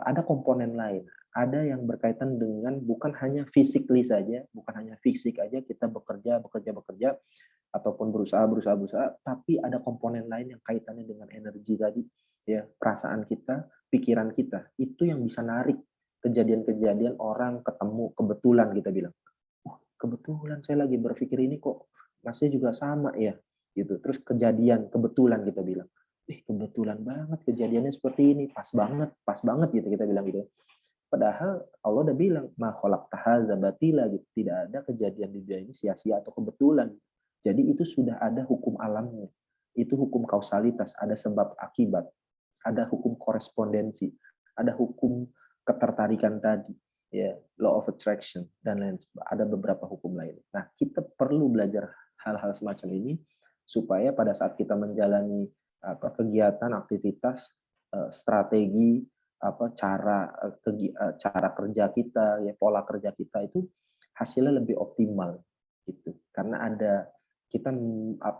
ada komponen lain. Ada yang berkaitan dengan bukan hanya physically saja, bukan hanya fisik aja kita bekerja, ataupun berusaha, tapi ada komponen lain yang kaitannya dengan energi tadi, ya, perasaan kita, pikiran kita. Itu yang bisa narik kejadian-kejadian orang ketemu kebetulan kita bilang. Kebetulan saya lagi berpikir ini kok masnya juga sama ya, gitu. Terus kejadian kebetulan kita bilang. Kebetulan banget kejadiannya seperti ini, pas banget gitu kita bilang gitu. Padahal Allah udah bilang, ma khalaqta hadza batila gitu. Tidak ada kejadian di dunia ini sia-sia atau kebetulan. Jadi itu sudah ada hukum alamnya. Itu hukum kausalitas, ada sebab akibat, ada hukum korespondensi, ada hukum ketertarikan tadi, ya, law of attraction dan lain. Ada beberapa hukum lain. Nah, kita perlu belajar hal-hal semacam ini supaya pada saat kita menjalani kegiatan, aktivitas, strategi, cara kerja kita, ya, pola kerja kita itu hasilnya lebih optimal gitu. Karena kita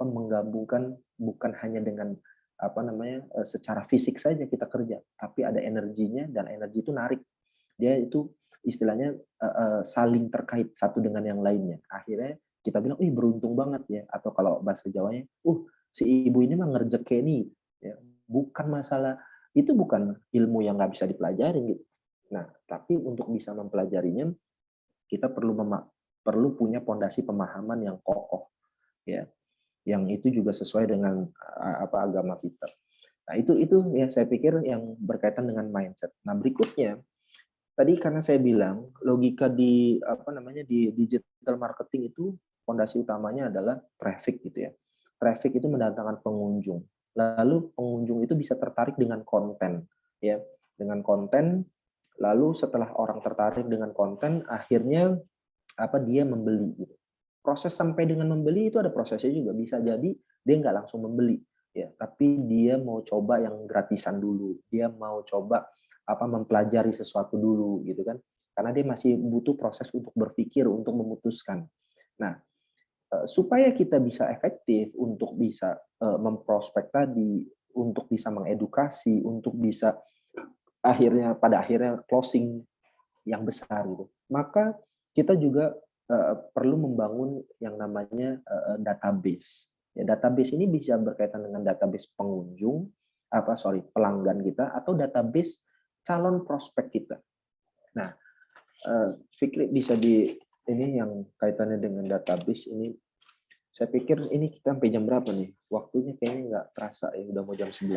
menggabungkan bukan hanya dengan secara fisik saja kita kerja, tapi ada energinya, dan energi itu narik. Dia itu istilahnya saling terkait satu dengan yang lainnya. Akhirnya kita bilang, beruntung banget ya, atau kalau bahasa Jawanya, si ibu ini mah ngerjekeni, ya. Bukan masalah, itu bukan ilmu yang nggak bisa dipelajari gitu. Nah, tapi untuk bisa mempelajarinya, kita perlu punya pondasi pemahaman yang kokoh, ya, yang itu juga sesuai dengan agama kita. Nah, itu ya saya pikir yang berkaitan dengan mindset. Nah, berikutnya tadi karena saya bilang logika di di digital marketing itu fondasi utamanya adalah traffic gitu ya. Traffic itu mendatangkan pengunjung. Lalu pengunjung itu bisa tertarik dengan konten, ya, dengan konten. Lalu setelah orang tertarik dengan konten, akhirnya dia membeli gitu. Proses sampai dengan membeli itu ada prosesnya juga. Bisa jadi dia nggak langsung membeli, ya, tapi dia mau coba yang gratisan dulu. Dia mau coba mempelajari sesuatu dulu gitu kan. Karena dia masih butuh proses untuk berpikir, untuk memutuskan. Nah, supaya kita bisa efektif untuk bisa memprospek tadi, untuk bisa mengedukasi, untuk bisa pada akhirnya closing yang besar gitu. Maka kita juga perlu membangun yang namanya database. Ya, database ini bisa berkaitan dengan database pengunjung, pelanggan kita, atau database calon prospek kita. Nah, Fikri bisa ini yang kaitannya dengan database ini. Saya pikir ini kita sampai jam berapa nih? Waktunya kayaknya nggak terasa ya, udah mau jam 11.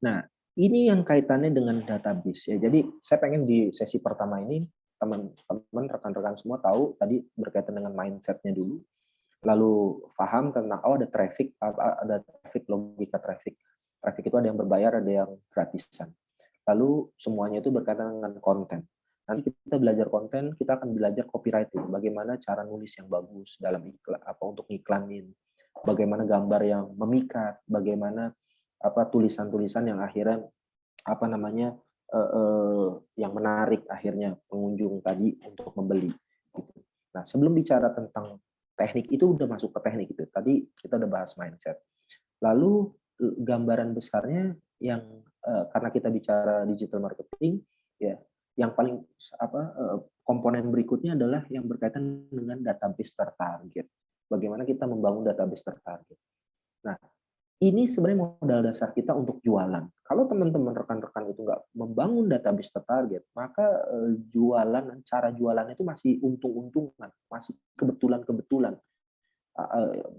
Nah, ini yang kaitannya dengan database ya. Jadi saya pengen di sesi pertama ini teman-teman, rekan-rekan semua tahu tadi berkaitan dengan mindset-nya dulu. Lalu paham tentang ada traffic, logika traffic. Traffic itu ada yang berbayar, ada yang gratisan. Lalu semuanya itu berkaitan dengan konten. Nanti kita belajar konten, kita akan belajar copywriting, bagaimana cara nulis yang bagus dalam iklan, untuk iklanin, bagaimana gambar yang memikat, bagaimana tulisan-tulisan yang akhirnya yang menarik akhirnya pengunjung tadi untuk membeli. Nah, sebelum bicara tentang teknik, itu udah masuk ke teknik itu. Tadi kita udah bahas mindset. Lalu gambaran besarnya yang karena kita bicara digital marketing, ya, yang paling komponen berikutnya adalah yang berkaitan dengan database tertarget. Bagaimana kita membangun database tertarget. Nah, ini sebenarnya modal dasar kita untuk jualan. Kalau teman-teman rekan-rekan itu nggak membangun database tertarget, maka cara jualan itu masih untung-untungan, masih kebetulan-kebetulan.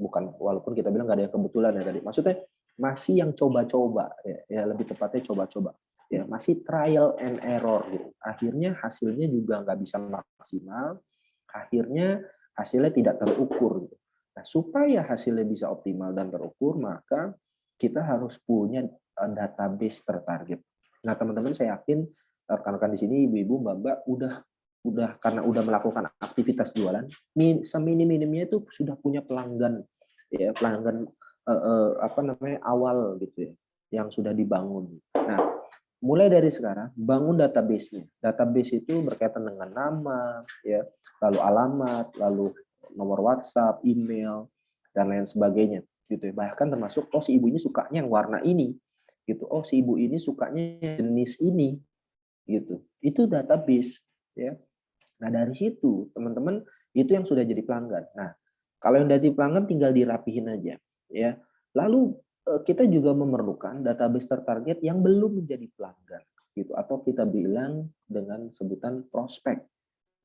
Bukan, walaupun kita bilang nggak ada yang kebetulan ya tadi. Maksudnya masih yang coba-coba, ya lebih tepatnya coba-coba. Ya, masih trial and error gitu. Akhirnya hasilnya juga nggak bisa maksimal, akhirnya hasilnya tidak terukur gitu. Nah, supaya hasilnya bisa optimal dan terukur, maka kita harus punya database tertarget. Nah, teman-teman, saya yakin rekan-rekan di sini, ibu-ibu, mbak-mbak, udah karena udah melakukan aktivitas jualan, seminim-minimnya itu sudah punya pelanggan, ya, pelanggan awal gitu ya, yang sudah dibangun. Nah, mulai dari sekarang bangun database-nya. Database itu berkaitan dengan nama, ya, lalu alamat, lalu nomor WhatsApp, email, dan lain sebagainya, gitu ya. Bahkan termasuk si ibu ini sukanya yang warna ini, gitu. Si ibu ini sukanya jenis ini, gitu. Itu database ya. Nah, dari situ teman-teman itu yang sudah jadi pelanggan. Nah, kalau yang jadi pelanggan tinggal dirapihin aja ya. Lalu kita juga memerlukan database tertarget yang belum menjadi pelanggan gitu, atau kita bilang dengan sebutan prospek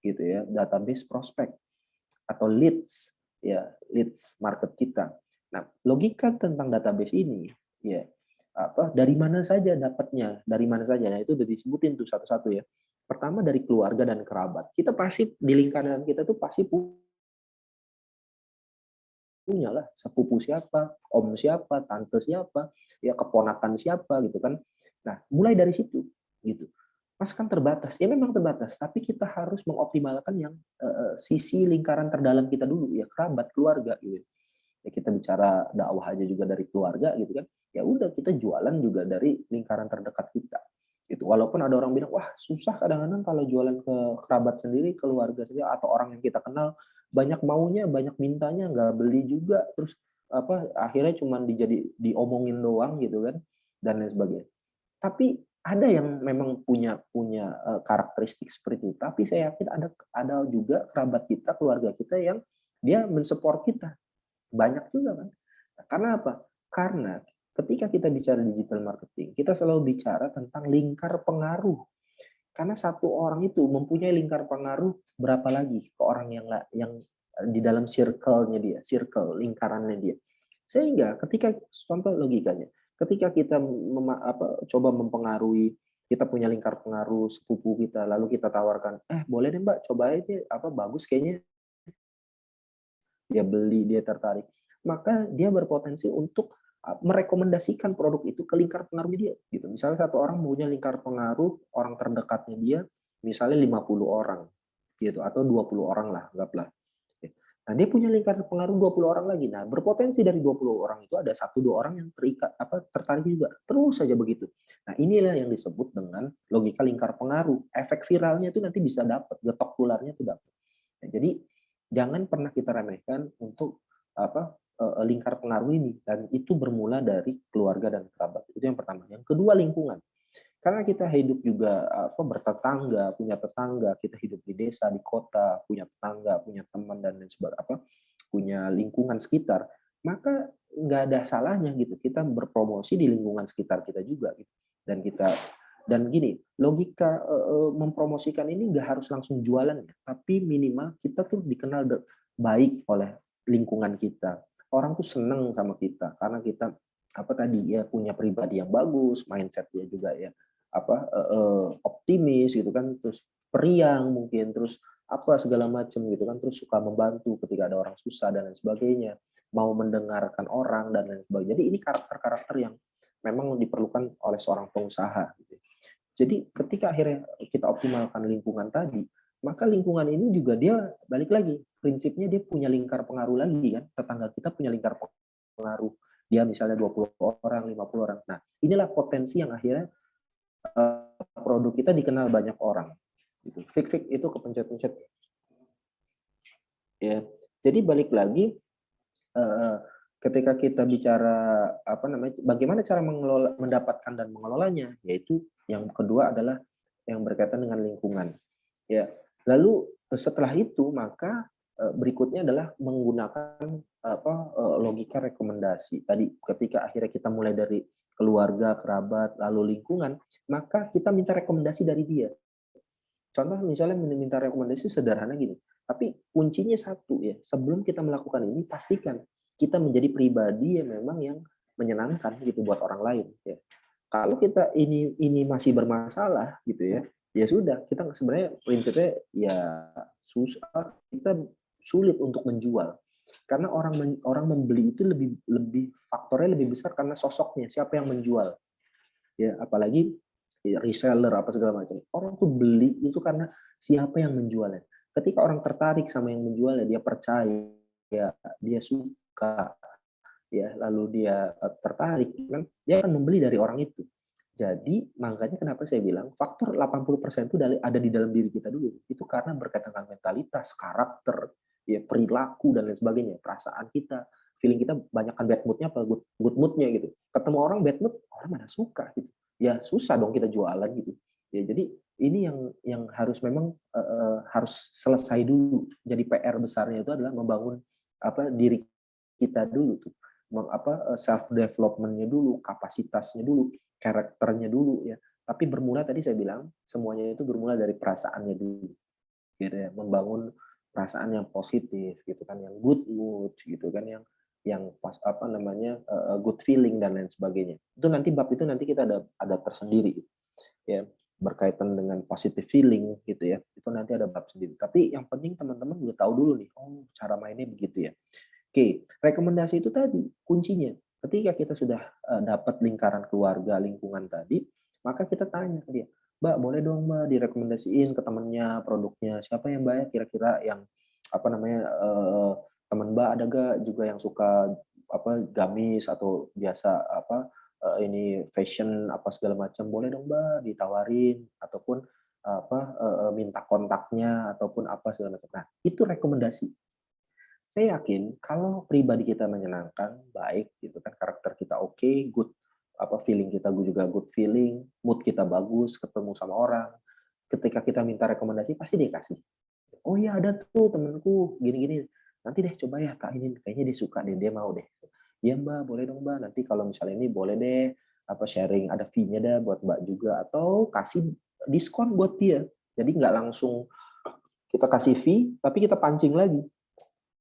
gitu ya, database prospek atau leads ya, leads market kita. Nah, logika tentang database ini ya, dari mana saja dapatnya, dari mana saja. Nah, itu udah disebutin tuh satu-satu ya. Pertama dari keluarga dan kerabat. Kita pasti di lingkaran kita tuh pasti punya lah sepupu siapa, om siapa, tante siapa, ya keponakan siapa gitu kan. Nah, mulai dari situ gitu. Mas kan terbatas, ya memang terbatas, tapi kita harus mengoptimalkan yang sisi lingkaran terdalam kita dulu ya, kerabat, keluarga gitu. Ya kita bicara dakwah aja juga dari keluarga gitu kan. Ya udah kita jualan juga dari lingkaran terdekat kita. Gitu. Walaupun ada orang bilang, wah susah kadang-kadang kalau jualan ke kerabat sendiri, keluarga sendiri, atau orang yang kita kenal, banyak maunya, banyak mintanya, nggak beli juga, terus akhirnya cuma diomongin doang gitu kan, dan lain sebagainya. Tapi ada yang memang punya punya karakteristik seperti itu. Tapi saya yakin ada juga kerabat kita, keluarga kita yang dia mensupport kita. Banyak juga kan. Karena apa? Karena ketika kita bicara digital marketing, kita selalu bicara tentang lingkar pengaruh. Karena satu orang itu mempunyai lingkar pengaruh berapa lagi ke orang yang di dalam circle-nya dia, circle lingkarannya dia. Sehingga ketika contoh logikanya, ketika kita coba mempengaruhi, kita punya lingkar pengaruh sepupu kita, lalu kita tawarkan, boleh deh Mbak, coba aja bagus kayaknya, dia beli, dia tertarik, maka dia berpotensi untuk merekomendasikan produk itu ke lingkar pengaruhnya dia. Gitu. Misalnya satu orang punya lingkar pengaruh orang terdekatnya dia, misalnya 50 orang, gitu, atau 20 orang lah, anggaplah. Nah, dia punya lingkar pengaruh 20 orang lagi. Nah, berpotensi dari 20 orang itu ada 1-2 orang yang tertarik juga. Terus saja begitu. Nah, inilah yang disebut dengan logika lingkar pengaruh. Efek viralnya itu nanti bisa dapat, getok tularnya itu dapat. Nah, jadi jangan pernah kita remehkan untuk lingkar pengaruh ini, dan itu bermula dari keluarga dan kerabat. Itu yang pertama. Yang kedua, lingkungan. Karena kita hidup juga bertetangga, punya tetangga, kita hidup di desa, di kota, punya tetangga, punya teman dan lain sebagainya, punya lingkungan sekitar, maka nggak ada salahnya gitu kita berpromosi di lingkungan sekitar kita juga gitu. Dan gini, logika mempromosikan ini nggak harus langsung jualan ya, tapi minimal kita tuh dikenal baik oleh lingkungan kita. Orang tuh seneng sama kita karena kita tadi ya punya pribadi yang bagus, mindset dia juga ya optimis gitu kan, terus periang mungkin, terus segala macam gitu kan, terus suka membantu ketika ada orang susah dan lain sebagainya, mau mendengarkan orang dan lain sebagainya. Jadi ini karakter-karakter yang memang diperlukan oleh seorang pengusaha gitu. Jadi ketika akhirnya kita optimalkan lingkungan tadi, maka lingkungan ini juga dia balik lagi, prinsipnya dia punya lingkar pengaruh lagi kan, tetangga kita punya lingkar pengaruh. Dia misalnya 20 orang, 50 orang. Nah, inilah potensi yang akhirnya produk kita dikenal banyak orang. Gitu. Fik itu kepencet-pencet. Ya. Jadi balik lagi ketika kita bicara bagaimana cara mendapatkan dan mengelolanya, yaitu yang kedua adalah yang berkaitan dengan lingkungan. Ya. Lalu setelah itu maka berikutnya adalah menggunakan logika rekomendasi. Tadi ketika akhirnya kita mulai dari keluarga, kerabat, lalu lingkungan, maka kita minta rekomendasi dari dia. Contoh misalnya minta rekomendasi sederhana gini, tapi kuncinya satu ya, sebelum kita melakukan ini pastikan kita menjadi pribadi yang memang yang menyenangkan gitu buat orang lain ya. Kalau kita ini masih bermasalah gitu ya, ya sudah, kita sebenarnya prinsipnya ya susah, kita sulit untuk menjual. Karena orang membeli itu lebih faktornya lebih besar karena sosoknya, siapa yang menjual. Ya, apalagi reseller apa segala macam. Orang tuh beli itu karena siapa yang menjualnya. Ketika orang tertarik sama yang menjualnya, dia percaya, dia suka, ya lalu dia tertarik, kan dia akan membeli dari orang itu. Jadi makanya kenapa saya bilang faktor 80% itu ada di dalam diri kita dulu. Itu karena berkaitan dengan mentalitas, karakter, ya perilaku dan lain sebagainya, perasaan kita, feeling kita, banyakkan bad mood-nya apa good mood-nya gitu. Ketemu orang bad mood, orang mana suka gitu. Ya susah dong kita jualan gitu. Ya jadi ini yang harus memang harus selesai dulu. Jadi PR besarnya itu adalah membangun diri kita dulu tuh, self development-nya dulu, kapasitasnya dulu, karakternya dulu ya. Tapi bermula tadi saya bilang semuanya itu bermula dari perasaannya dulu, gitu ya. Membangun perasaan yang positif gitu kan, yang good mood gitu kan, yang pas good feeling dan lain sebagainya. Itu nanti bab itu nanti kita ada tersendiri ya, berkaitan dengan positive feeling gitu ya. Itu nanti ada bab sendiri. Tapi yang penting teman-teman udah tahu dulu nih, oh cara mainnya begitu ya. Oke, rekomendasi itu tadi kuncinya. Ketika kita sudah dapat lingkaran keluarga, lingkungan tadi, maka kita tanya ke dia, Mbak, boleh dong Mbak direkomendasiin ke temannya produknya. Siapa yang Mbak ya kira-kira yang teman Mbak ada gak juga yang suka gamis atau biasa ini fashion apa segala macam, boleh dong Mbak ditawarin ataupun minta kontaknya ataupun apa segala macam. Nah, itu rekomendasi. Saya yakin kalau pribadi kita menyenangkan, baik gitu kan, karakter kita oke, good feeling kita juga good feeling, mood kita bagus, ketemu sama orang, ketika kita minta rekomendasi pasti dia kasih. Oh iya ada tuh temenku gini-gini, nanti deh coba ya Kak ini kayaknya dia suka deh, dia mau deh. Iya Mbak, boleh dong Mbak, nanti kalau misalnya ini boleh deh sharing ada fee-nya dah buat Mbak juga atau kasih diskon buat dia. Jadi nggak langsung kita kasih fee tapi kita pancing lagi,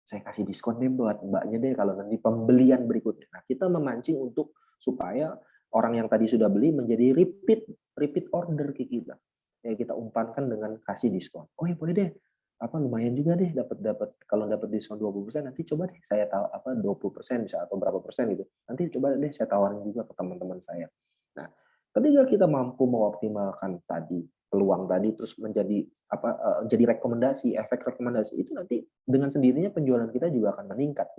saya kasih diskon deh buat mbaknya deh kalau nanti pembelian berikutnya. Nah, kita memancing untuk supaya orang yang tadi sudah beli menjadi repeat order ke kita. Ya kita umpankan dengan kasih diskon. Oh ya boleh deh. Lumayan juga deh dapat kalau dapat diskon 20%, nanti coba deh saya tahu 20% bisa atau berapa persen gitu. Nanti coba deh saya tawarin juga ke teman-teman saya. Nah, ketika kita mampu mengoptimalkan tadi peluang tadi terus menjadi jadi rekomendasi, efek rekomendasi itu nanti dengan sendirinya penjualan kita juga akan meningkat.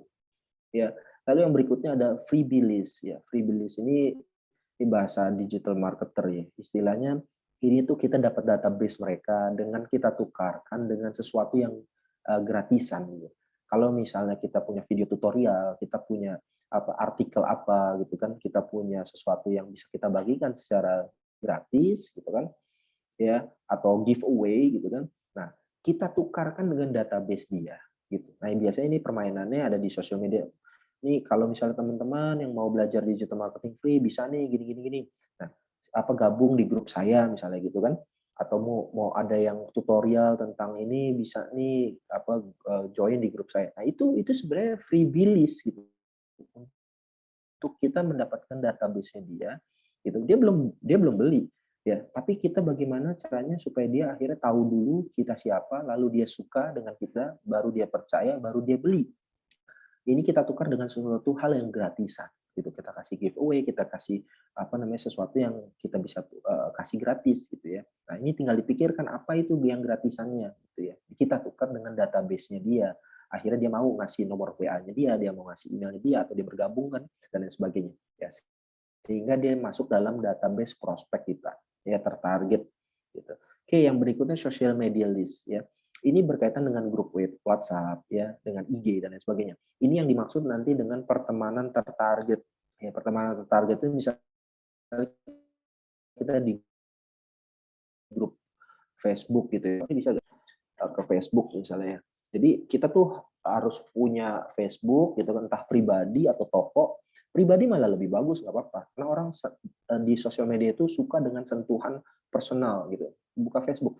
Ya, lalu yang berikutnya ada freebie list ya. Freebie list ini bahasa digital marketer ya. Istilahnya ini tuh kita dapat database mereka dengan kita tukarkan dengan sesuatu yang gratisan gitu. Kalau misalnya kita punya video tutorial, kita punya artikel apa gitu kan, kita punya sesuatu yang bisa kita bagikan secara gratis gitu kan, ya atau giveaway gitu kan. Nah, kita tukarkan dengan database dia gitu. Nah, biasanya ini permainannya ada di sosial media. Nih kalau misalnya teman-teman yang mau belajar digital marketing free bisa nih gini gini gini. Nah, gabung di grup saya misalnya gitu kan. Atau mau ada yang tutorial tentang ini bisa nih join di grup saya. Nah, itu sebenarnya freebie list gitu. Untuk kita mendapatkan database-nya dia gitu. Dia belum beli ya, tapi kita bagaimana caranya supaya dia akhirnya tahu dulu kita siapa, lalu dia suka dengan kita, baru dia percaya, baru dia beli. Ini kita tukar dengan sesuatu hal yang gratisan gitu, kita kasih giveaway, kita kasih sesuatu yang kita bisa kasih gratis gitu ya. Nah, ini tinggal dipikirkan apa itu yang gratisannya gitu ya. Kita tukar dengan database-nya dia. Akhirnya dia mau ngasih nomor WA-nya dia mau ngasih emailnya dia, atau dia bergabung kan dan lain sebagainya. Ya, sehingga dia masuk dalam database prospek kita, ya tertarget gitu. Oke, yang berikutnya social media list ya. Ini berkaitan dengan grup WhatsApp ya, dengan IG dan lain sebagainya. Ini yang dimaksud nanti dengan pertemanan tertarget. Ya, pertemanan tertarget itu misalnya kita di grup Facebook gitu ya. Ini bisa ke Facebook misalnya. Jadi kita tuh harus punya Facebook gitu kan, entah pribadi atau toko. Pribadi malah lebih bagus, nggak apa-apa. Karena orang di sosial media itu suka dengan sentuhan personal gitu. Buka Facebook.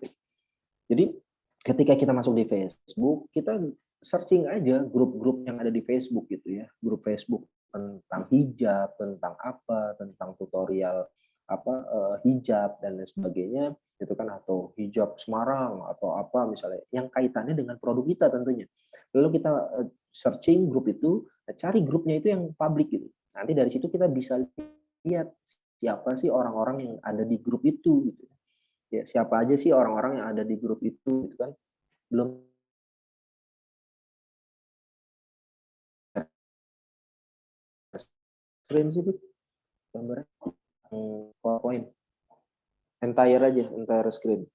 Jadi ketika kita masuk di Facebook, kita searching aja grup-grup yang ada di Facebook gitu ya. Grup Facebook tentang hijab, tentang apa, tentang tutorial hijab dan lain sebagainya gitu kan, atau hijab Semarang atau apa misalnya yang kaitannya dengan produk kita tentunya. Lalu kita searching grup itu, cari grupnya itu yang publik gitu. Nanti dari situ kita bisa lihat siapa sih orang-orang yang ada di grup itu gitu. Ya, siapa aja sih orang-orang yang ada di grup itu gitu kan. Belum screen sih gambarnya. PowerPoint. Entire screen.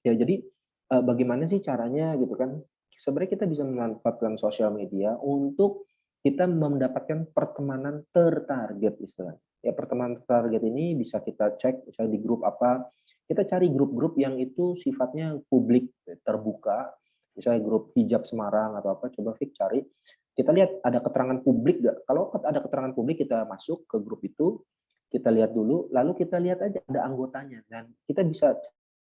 Ya, jadi bagaimana sih caranya gitu kan? Sebenarnya kita bisa memanfaatkan sosial media untuk kita mendapatkan pertemanan tertarget istilahnya. Ya, pertemanan tertarget ini bisa kita cek misalnya di grup apa Kita cari grup-grup yang itu sifatnya publik, terbuka, misalnya grup hijab Semarang atau apa, coba Fik cari. Kita lihat ada keterangan publik nggak? Kalau ada keterangan publik, kita masuk ke grup itu, kita lihat dulu, lalu kita lihat aja ada anggotanya, dan kita bisa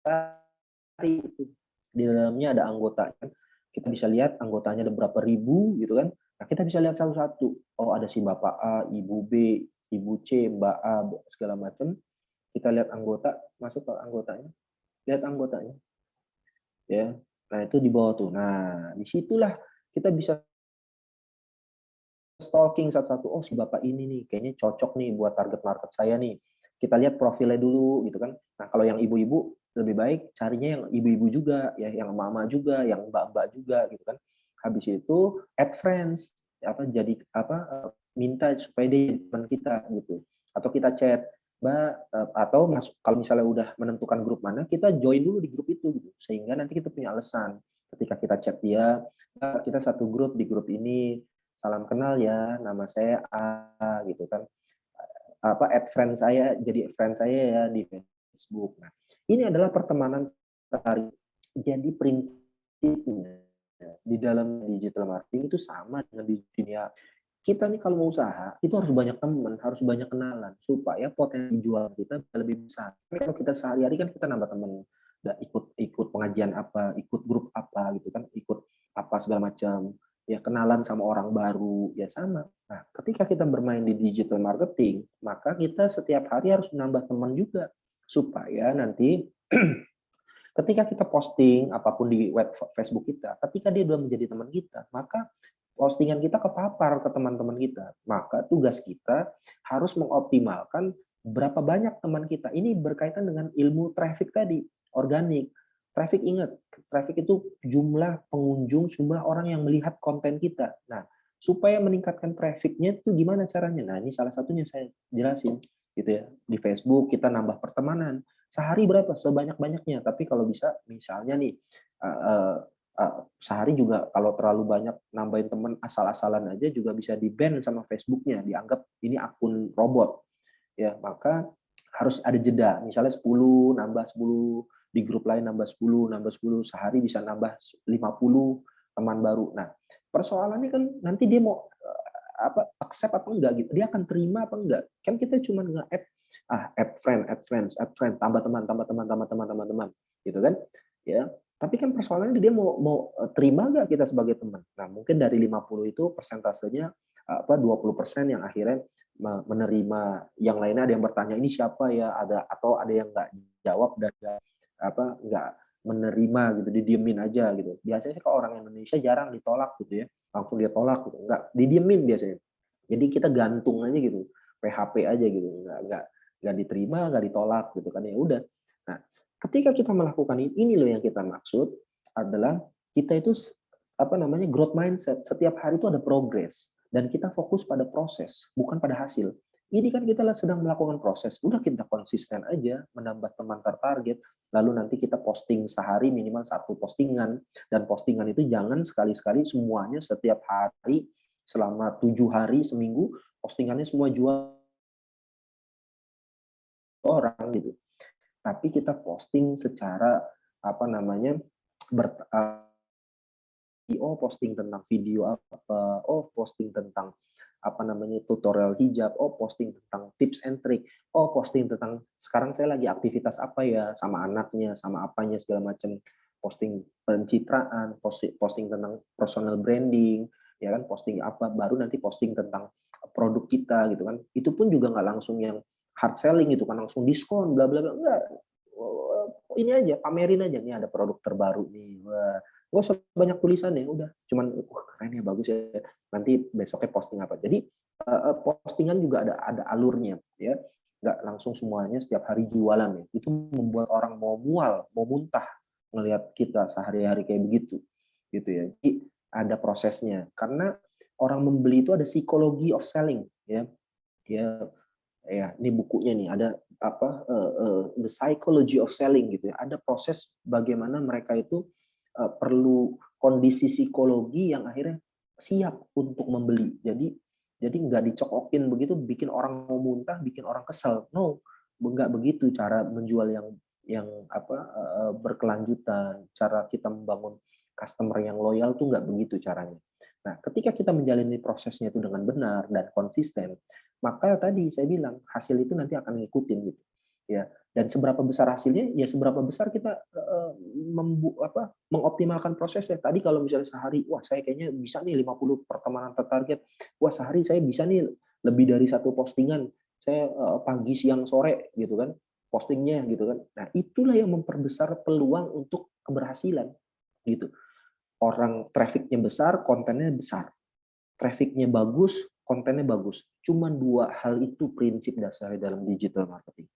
cari itu. Di dalamnya ada anggotanya. Kita bisa lihat anggotanya ada berapa ribu gitu kan. Nah, kita bisa lihat satu-satu. Oh, ada si Bapak A, Ibu B, Ibu C, Mbak A, segala macam. Kita lihat anggota, masuk ke anggotanya, lihat anggotanya, ya. Nah, itu di bawah tuh. Nah, disitulah kita bisa stalking satu-satu. Oh, si Bapak ini nih, kayaknya cocok nih buat target market saya nih. Kita lihat profilnya dulu, gitu kan. Nah, kalau yang ibu-ibu, lebih baik carinya yang ibu-ibu juga, ya, yang mama juga, yang mbak-mbak juga, gitu kan. Habis itu, add friends, jadi minta supaya dia teman kita, gitu. Atau kita chat, Mbak, atau masuk, kalau misalnya udah menentukan grup mana, kita join dulu di grup itu, gitu. Sehingga nanti kita punya alasan. Ketika kita chat dia, kita satu grup di grup ini, salam kenal ya, nama saya A, gitu kan. Add friend saya, jadi friend saya ya di Facebook. Nah, ini adalah pertemanan tertarik. Jadi prinsipnya di dalam digital marketing itu sama dengan di dunia. Kita nih kalau mau usaha, itu harus banyak teman, harus banyak kenalan, supaya potensi jual kita lebih besar. Kalau kita sehari-hari kan kita nambah teman, ikut ikut pengajian apa, ikut grup apa gitu kan, ikut apa segala macam, ya kenalan sama orang baru, ya sama. Nah, ketika kita bermain di digital marketing, maka kita setiap hari harus menambah teman juga, supaya nanti ketika kita posting apapun di web Facebook kita, ketika dia sudah menjadi teman kita, maka postingan kita kepapar ke teman-teman kita. Maka tugas kita harus mengoptimalkan berapa banyak teman kita. Ini berkaitan dengan ilmu traffic tadi, organik. Traffic, ingat, traffic itu jumlah pengunjung, jumlah orang yang melihat konten kita. Nah, supaya meningkatkan trafficnya itu gimana caranya? Nah, ini salah satunya saya jelasin gitu ya. Di Facebook kita nambah pertemanan. Sehari berapa? Sebanyak-banyaknya. Tapi kalau bisa, misalnya nih, sehari juga kalau terlalu banyak nambahin teman asal-asalan aja juga bisa di-ban sama Facebooknya, dianggap ini akun robot. Ya, maka harus ada jeda. Misalnya 10, nambah 10, di grup lain nambah 10, nambah 10, sehari bisa nambah 50 teman baru. Nah, persoalannya kan nanti dia mau accept apa enggak gitu. Dia akan terima apa enggak. Kan kita cuma nge-add add friend, tambah teman, tambah teman, tambah teman, tambah teman, gitu kan? Ya. Tapi kan persoalannya dia mau terima nggak kita sebagai teman. Nah, mungkin dari 50 itu persentasenya 20% yang akhirnya menerima, yang lainnya ada yang bertanya ini siapa ya, atau ada yang nggak jawab dan nggak menerima gitu, didiemin aja gitu. Biasanya kalau orang Indonesia jarang ditolak gitu ya, langsung dia tolak gitu, nggak, didiemin biasanya. Jadi kita gantung aja gitu, PHP aja gitu, nggak diterima, nggak ditolak gitu kan, ya udah. Nah, ketika kita melakukan ini loh yang kita maksud adalah kita itu growth mindset. Setiap hari itu ada progres dan kita fokus pada proses, bukan pada hasil. Ini kan kita sedang melakukan proses, udah kita konsisten aja menambah teman tertarget, lalu nanti kita posting sehari minimal 1 postingan, dan postingan itu jangan sekali-sekali semuanya setiap hari selama 7 hari seminggu postingannya semua jual orang gitu. Tapi kita posting secara apa namanya ber, posting tentang video apa, posting tentang tutorial hijab, posting tentang tips and trick, posting tentang sekarang saya lagi aktivitas apa ya sama anaknya, sama apanya segala macam, posting pencitraan, posting tentang personal branding, ya kan, posting apa, baru nanti posting tentang produk kita gitu kan. Itu pun juga nggak langsung yang hard selling gitu kan, langsung diskon bla bla bla, enggak. Ini aja, pamerin aja nih ada produk terbaru nih. Wah, nggak usah banyak tulisan ya, udah cuman keren ya, bagus ya, nanti besoknya posting apa. Jadi postingan juga ada alurnya ya, nggak langsung semuanya setiap hari jualan ya. Itu membuat orang mau mual, mau muntah ngelihat kita sehari-hari kayak begitu gitu ya. Jadi ada prosesnya, karena orang membeli itu ada psikologi of selling ya. Ya, ini bukunya nih ada The Psychology of Selling gitu ya. Ada proses bagaimana mereka itu perlu kondisi psikologi yang akhirnya siap untuk membeli. Jadi nggak dicokokin begitu, bikin orang mau muntah, bikin orang kesel. No, nggak begitu cara menjual yang berkelanjutan, cara kita membangun customer yang loyal tuh nggak begitu caranya. Nah, ketika kita menjalani prosesnya itu dengan benar dan konsisten, maka tadi saya bilang hasil itu nanti akan ngikutin gitu. Ya, dan seberapa besar hasilnya, ya seberapa besar kita mengoptimalkan prosesnya. Tadi kalau misalnya sehari, wah saya kayaknya bisa nih 50 pertemanan tertarget. Wah sehari saya bisa nih lebih dari satu postingan. Saya pagi, siang, sore gitu kan postingnya gitu kan. Nah, itulah yang memperbesar peluang untuk keberhasilan gitu. Orang trafficnya besar, kontennya besar. Trafficnya bagus, kontennya bagus. Cuma dua hal itu prinsip dasar dalam digital marketing.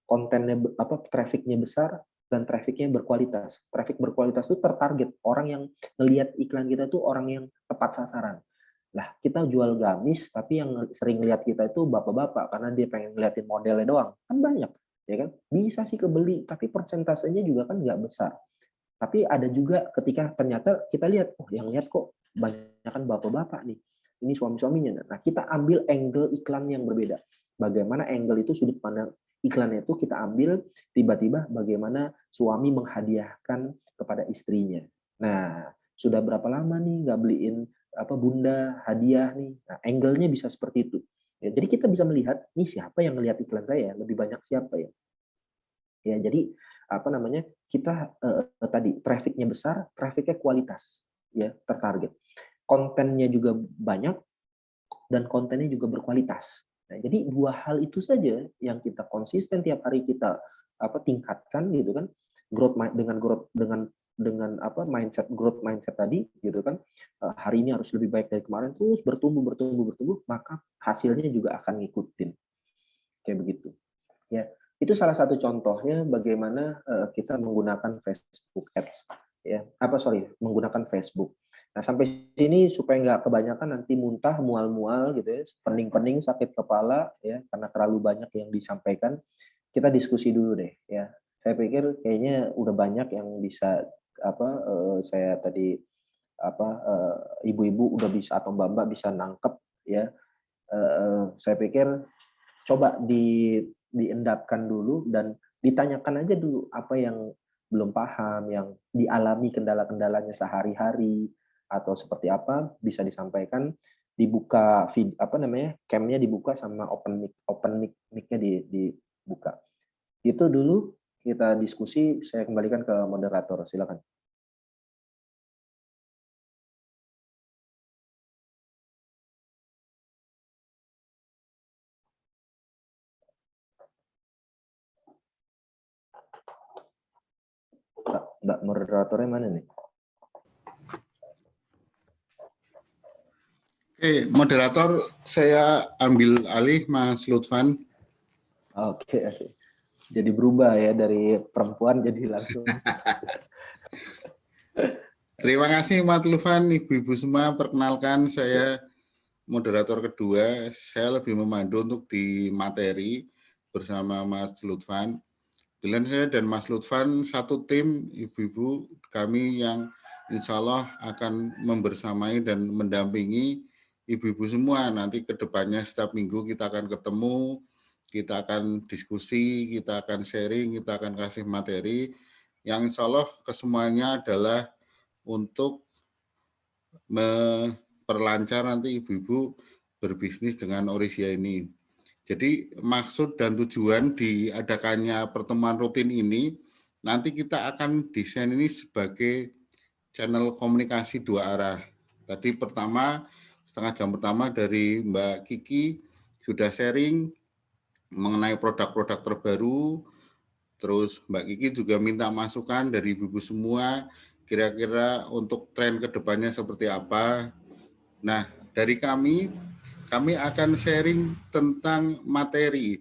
Kontennya trafficnya besar dan trafficnya berkualitas. Traffic berkualitas itu tertarget. Orang yang ngelihat iklan kita tuh orang yang tepat sasaran. Lah, kita jual gamis, tapi yang sering lihat kita itu bapak-bapak karena dia pengen ngeliatin modelnya doang. Kan banyak, ya kan? Bisa sih kebeli, tapi persentasenya juga kan nggak besar. Tapi ada juga ketika ternyata kita lihat, oh yang lihat kok banyak kan bapak-bapak nih. Ini suami-suaminya. Nah, kita ambil angle iklan yang berbeda. Bagaimana angle itu sudut pandang iklannya itu kita ambil tiba-tiba bagaimana suami menghadiahkan kepada istrinya. Nah, sudah berapa lama nih nggak beliin bunda hadiah nih. Nah, angle-nya bisa seperti itu. Ya, jadi kita bisa melihat nih siapa yang melihat iklan saya, lebih banyak siapa ya. Ya, jadi kita tadi trafficnya besar, trafficnya kualitas, ya tertarget. Kontennya juga banyak dan kontennya juga berkualitas. Nah, jadi dua hal itu saja yang kita konsisten tiap hari kita tingkatkan gitu kan, dengan growth mindset tadi gitu kan, hari ini harus lebih baik dari kemarin, terus bertumbuh, maka hasilnya juga akan ngikutin kayak begitu. Ya, itu salah satu contohnya bagaimana kita menggunakan Facebook Ads. Ya, menggunakan Facebook. Nah, sampai sini supaya nggak kebanyakan nanti muntah, mual-mual gitu ya, pening-pening, sakit kepala ya, karena terlalu banyak yang disampaikan. Kita diskusi dulu deh ya. Saya pikir kayaknya udah banyak yang bisa saya tadi ibu-ibu udah bisa atau mbak-mbak bisa nangkep ya. Saya pikir coba diendapkan dulu dan ditanyakan aja dulu apa yang belum paham, yang dialami kendala-kendalanya sehari-hari atau seperti apa bisa disampaikan, dibuka cam-nya dibuka sama open mic-nya dibuka. Itu dulu kita diskusi, saya kembalikan ke moderator, silakan. Mbak moderatornya mana nih? Oke, moderator saya ambil alih Mas Lutfan. Oke. Jadi berubah ya dari perempuan jadi langsung. Terima kasih Mas Lutfan, ibu-ibu semua. Perkenalkan saya moderator kedua. Saya lebih memandu untuk di materi bersama Mas Lutfan. Dengan saya dan Mas Lutfan satu tim ibu-ibu kami yang insya Allah akan membersamai dan mendampingi ibu-ibu semua. Nanti ke depannya setiap minggu kita akan ketemu, kita akan diskusi, kita akan sharing, kita akan kasih materi yang insya Allah kesemuanya adalah untuk memperlancar nanti ibu-ibu berbisnis dengan Orisia ini. Jadi maksud dan tujuan diadakannya pertemuan rutin ini, nanti kita akan desain ini sebagai channel komunikasi dua arah. Tadi pertama, setengah jam pertama dari Mbak Kiki sudah sharing mengenai produk-produk terbaru, terus Mbak Kiki juga minta masukan dari ibu-ibu semua, kira-kira untuk tren kedepannya seperti apa. Nah, dari kami akan sharing tentang materi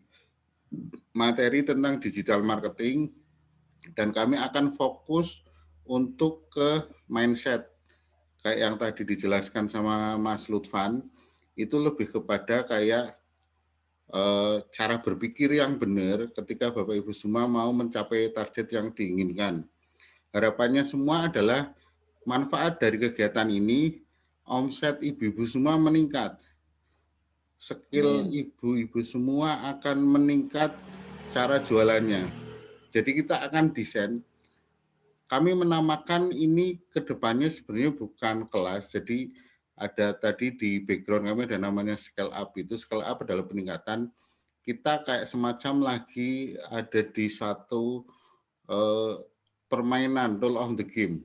tentang digital marketing, dan kami akan fokus untuk ke mindset. Kayak yang tadi dijelaskan sama Mas Lutfan, itu lebih kepada kayak cara berpikir yang benar ketika Bapak Ibu semua mau mencapai target yang diinginkan. Harapannya semua adalah manfaat dari kegiatan ini, omset ibu-ibu semua meningkat, skill ibu-ibu semua akan meningkat cara jualannya. Jadi kita akan desain, kami menamakan ini ke depannya sebenarnya bukan kelas, jadi ada tadi di background kami ada namanya scale up. Itu scale up adalah peningkatan, kita kayak semacam lagi ada di satu permainan role of the game.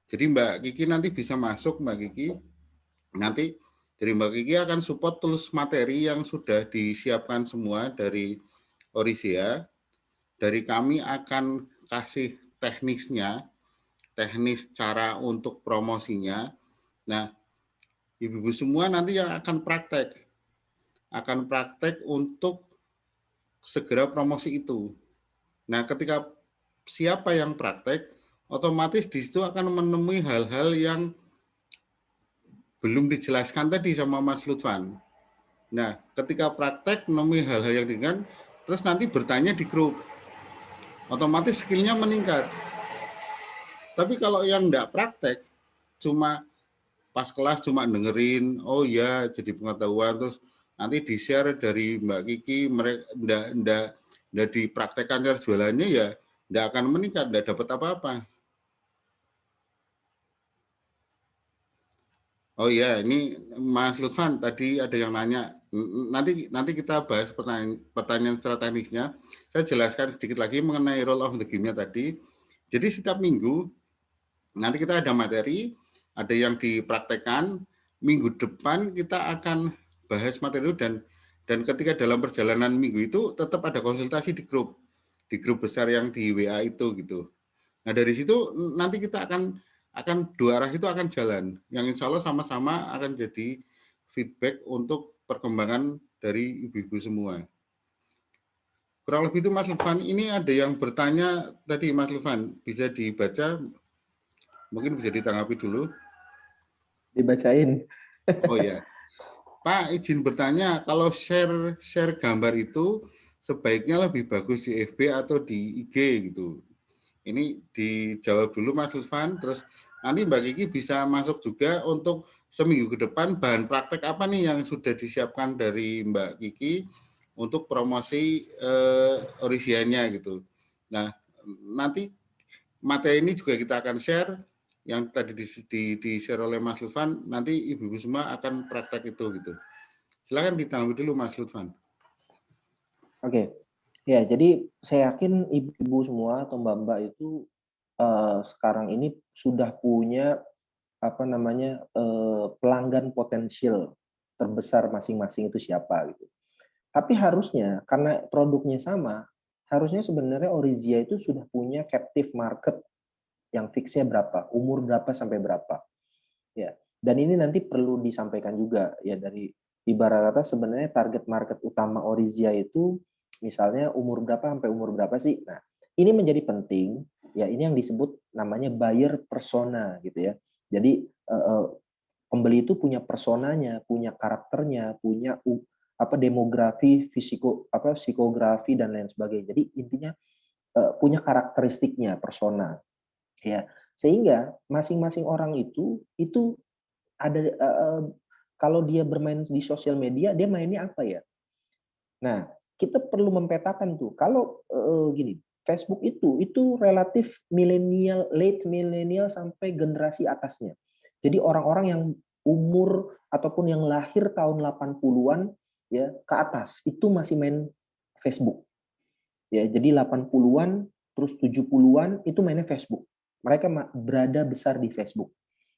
Jadi Mbak Kiki nanti bisa masuk, Mbak Kiki, nanti dari Mbak Kiki akan support tools materi yang sudah disiapkan semua dari Orisia. Dari kami akan kasih teknisnya, teknis cara untuk promosinya. Nah, ibu-ibu semua nanti yang akan praktek untuk segera promosi itu. Nah, ketika siapa yang praktek, otomatis di situ akan menemui hal-hal yang belum dijelaskan tadi sama Mas Lutfan. Nah, ketika praktek menemui hal-hal yang ringan, terus nanti bertanya di grup, otomatis skillnya meningkat. Tapi kalau yang enggak praktek, cuma pas kelas cuma dengerin, oh ya jadi pengetahuan, terus nanti di-share dari Mbak Kiki, mereka enggak dipraktekkan cara jualannya, ya enggak akan meningkat, enggak dapat apa-apa. Oh ya, ini Mas Lutfan tadi ada yang nanya. Nanti kita bahas pertanyaan secara teknisnya. Saya jelaskan sedikit lagi mengenai role of the game-nya tadi. Jadi setiap minggu nanti kita ada materi, ada yang dipraktekkan. Minggu depan kita akan bahas materi itu, dan ketika dalam perjalanan minggu itu tetap ada konsultasi di grup besar yang di WA itu gitu. Nah dari situ nanti kita akan dua arah itu akan jalan, yang insya Allah sama-sama akan jadi feedback untuk perkembangan dari ibu-ibu semua. Kurang lebih itu Mas Lutfan. Ini ada yang bertanya tadi Mas Lutfan, bisa dibaca, mungkin bisa ditanggapi dulu. Dibacain. Oh ya, Pak izin bertanya, kalau share gambar itu sebaiknya lebih bagus di FB atau di IG gitu. Ini dijawab dulu Mas Lutfan, terus nanti Mbak Kiki bisa masuk juga untuk seminggu ke depan bahan praktek apa nih yang sudah disiapkan dari Mbak Kiki untuk promosi Orisianya gitu. Nah, nanti materi ini juga kita akan share yang tadi di-share oleh Mas Lutfan, nanti ibu-ibu semua akan praktek itu gitu. Silakan ditanggapi dulu Mas Lutfan. Oke. Ya, jadi saya yakin ibu-ibu semua atau mbak-mbak itu sekarang ini sudah punya pelanggan potensial terbesar masing-masing itu siapa gitu. Tapi harusnya karena produknya sama, harusnya sebenarnya Orisia itu sudah punya captive market yang fixnya berapa, umur berapa sampai berapa. Ya. Dan ini nanti perlu disampaikan juga ya, dari ibarat kata sebenarnya target market utama Orisia itu misalnya umur berapa sampai umur berapa sih. Nah, ini menjadi penting ya, ini yang disebut namanya buyer persona gitu ya. Jadi pembeli itu punya personanya, punya karakternya, punya demografi, psikografi dan lain sebagainya. Jadi intinya punya karakteristiknya, persona. Ya, sehingga masing-masing orang itu ada kalau dia bermain di sosial media, dia mainnya apa ya? Nah, kita perlu mempetakan tuh. Kalau gini, Facebook itu relatif milenial, late milenial sampai generasi atasnya. Jadi orang-orang yang umur ataupun yang lahir tahun 80-an ya ke atas itu masih main Facebook. Ya, jadi 80-an terus 70-an itu mainnya Facebook. Mereka berada besar di Facebook.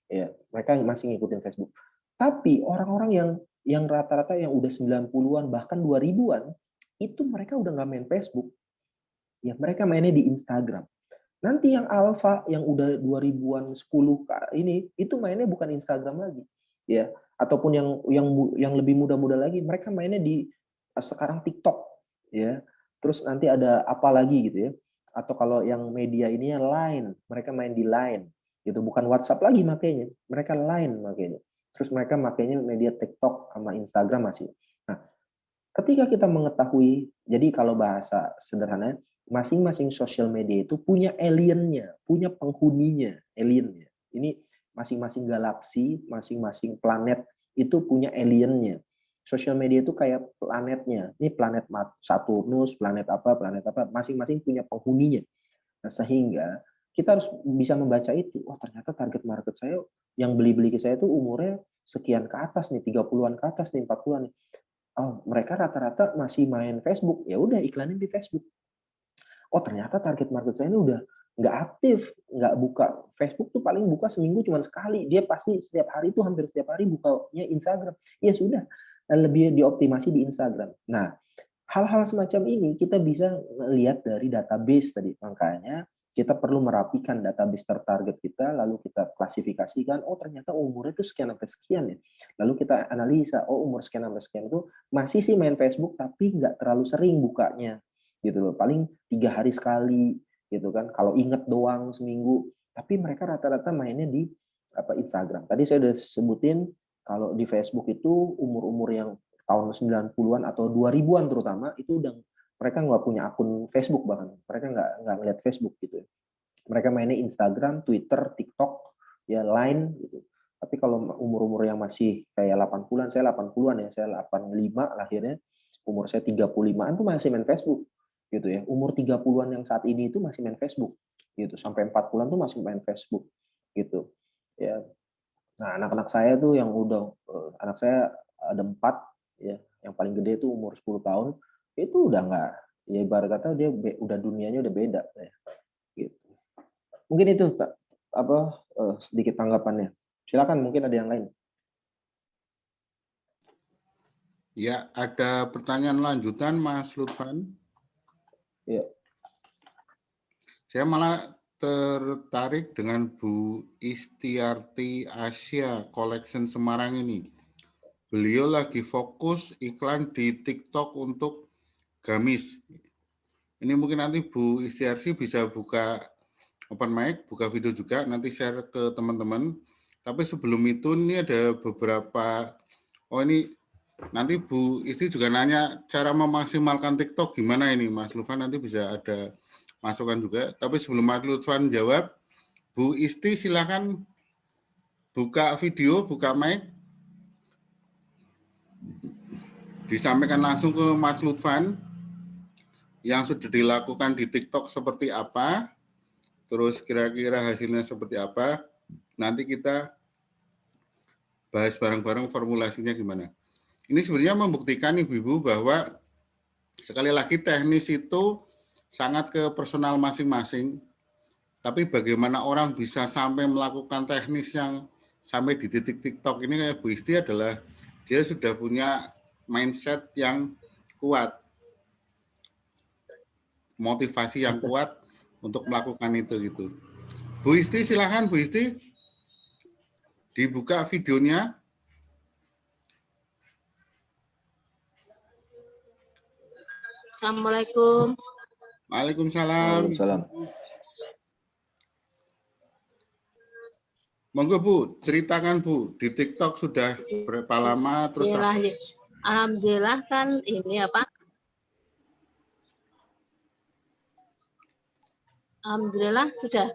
Ya, mereka masih ngikutin Facebook. Tapi orang-orang yang rata-rata yang udah 90-an bahkan 2000-an itu mereka udah nggak main Facebook. Ya, mereka mainnya di Instagram. Nanti yang alpha yang udah 2000-an 10 ini itu mainnya bukan Instagram lagi. Ya, ataupun yang lebih muda-muda lagi, mereka mainnya di sekarang TikTok, ya. Terus nanti ada apa lagi gitu ya. Atau kalau yang media ininya Line, mereka main di Line. Gitu, bukan WhatsApp lagi makanya. Mereka Line makanya. Terus mereka makanya media TikTok sama Instagram masih. Nah, ketika kita mengetahui, jadi kalau bahasa sederhananya, masing-masing sosial media itu punya aliennya, punya penghuninya, aliennya. Ini masing-masing galaksi, masing-masing planet itu punya aliennya. sosial media itu kayak planetnya. Ini planet Saturnus, planet apa, masing-masing punya penghuninya. Nah, sehingga kita harus bisa membaca itu. Oh, ternyata target market saya yang beli-beli ke saya itu umurnya sekian ke atas nih, 30-an ke atas nih, 40-an nih. Oh, mereka rata-rata masih main Facebook. Ya udah iklanin di Facebook. Oh, ternyata target market saya ini udah nggak aktif, nggak buka Facebook tuh paling buka seminggu cuma sekali. Dia pasti setiap hari itu hampir setiap hari bukanya Instagram. Ya sudah, lebih dioptimasi di Instagram. Nah, hal-hal semacam ini kita bisa lihat dari database tadi. Makanya kita perlu merapikan database tertarget kita, lalu kita klasifikasikan, oh ternyata umurnya itu sekian sampai sekian ya. Lalu kita analisa, oh umur sekian sampai sekian itu masih sih main Facebook, tapi nggak terlalu sering bukanya. Gitu loh, paling 3 hari sekali, gitu kan. Kalau inget doang seminggu, tapi mereka rata-rata mainnya di Instagram. Tadi saya udah sebutin, kalau di Facebook itu umur-umur yang tahun 90-an atau 2000-an terutama itu udah mereka nggak punya akun Facebook, bahkan mereka nggak ngeliat Facebook gitu ya. Mereka mainnya Instagram, Twitter, TikTok, ya Line gitu. Tapi kalau umur-umur yang masih kayak 80-an, saya 80-an ya, saya 85 lahirnya, umur saya 35-an tuh masih main Facebook gitu ya. Umur 30-an yang saat ini itu masih main Facebook gitu. Sampai 40-an tuh masih main Facebook gitu. Ya. Nah, anak-anak saya tuh yang udah anak saya ada 4 ya, yang paling gede itu umur 10 tahun, itu udah nggak, ya ibarat kata dia udah dunianya udah beda ya, gitu. Mungkin itu sedikit tanggapannya. Silakan mungkin ada yang lain. Ya, ada pertanyaan lanjutan Mas Lutfan? Ya. Saya malah tertarik dengan Bu Istiarti Asia Collection Semarang ini. Beliau lagi fokus iklan di TikTok untuk gamis. Ini mungkin nanti Bu Istiarti bisa buka open mic, buka video juga, nanti share ke teman-teman. Tapi sebelum itu ini ada beberapa, ini nanti Bu Isti juga nanya cara memaksimalkan TikTok gimana ini, Mas Lutfan nanti bisa ada masukan juga. Tapi sebelum Mas Lutfan jawab, Bu Isti silakan buka video, buka mic, disampaikan langsung ke Mas Lutfan yang sudah dilakukan di TikTok seperti apa, terus kira-kira hasilnya seperti apa. Nanti kita bahas bareng-bareng formulasinya gimana. Ini sebenarnya membuktikan Ibu-ibu bahwa sekali lagi teknis itu sangat ke personal masing-masing. Tapi bagaimana orang bisa sampai melakukan teknis yang sampai di titik TikTok ini kayak Bu Isti adalah dia sudah punya mindset yang kuat, motivasi yang kuat untuk melakukan itu gitu. Bu Isti silakan Bu Isti dibuka videonya. Assalamualaikum. Waalaikumsalam. Waalaikumsalam. Monggo Bu, ceritakan Bu, di TikTok sudah berapa lama terus apa? Alhamdulillah kan ini apa? Alhamdulillah sudah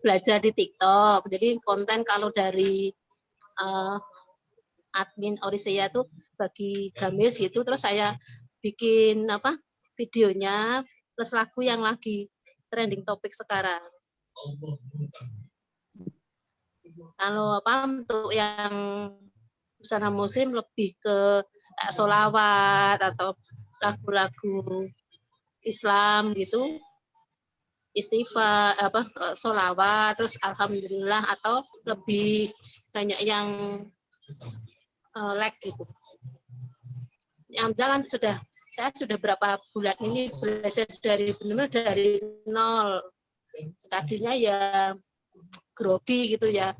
belajar di TikTok. Jadi konten kalau dari admin Orisia tuh bagi gamis gitu, terus saya bikin videonya plus lagu yang lagi trending topik sekarang. Kalau untuk yang busana muslim lebih ke sholawat atau lagu-lagu Islam gitu, istighfar sholawat, terus alhamdulillah, atau lebih banyak yang like gitu. Yang jalan saya sudah berapa bulan ini belajar dari benar dari nol. Tadinya ya grogi gitu ya.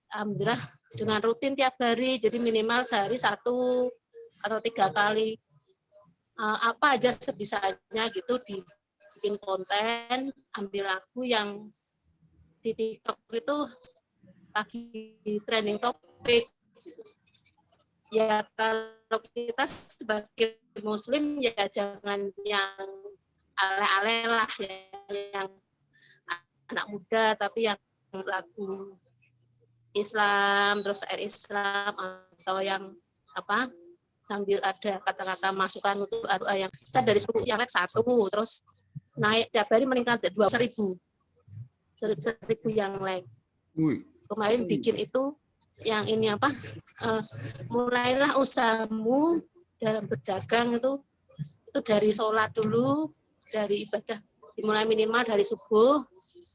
Alhamdulillah dengan rutin tiap hari, jadi minimal sehari 1 atau 3 kali. Apa aja sebisanya gitu dibikin konten, ambil lagu yang di TikTok itu lagi trending topik. Ya kalau kita sebagai muslim ya jangan yang ale-ale lah ya, yang anak muda, tapi yang lagu Islam, terus air Islam, atau yang sambil ada kata-kata masukan untuk doa yang saya dari 10 yang like 1, terus naik tiap hari meningkat 2.000 yang like. Kemarin bikin itu yang ini apa, mulailah usahamu dalam berdagang itu dari sholat dulu, dari ibadah dimulai minimal dari subuh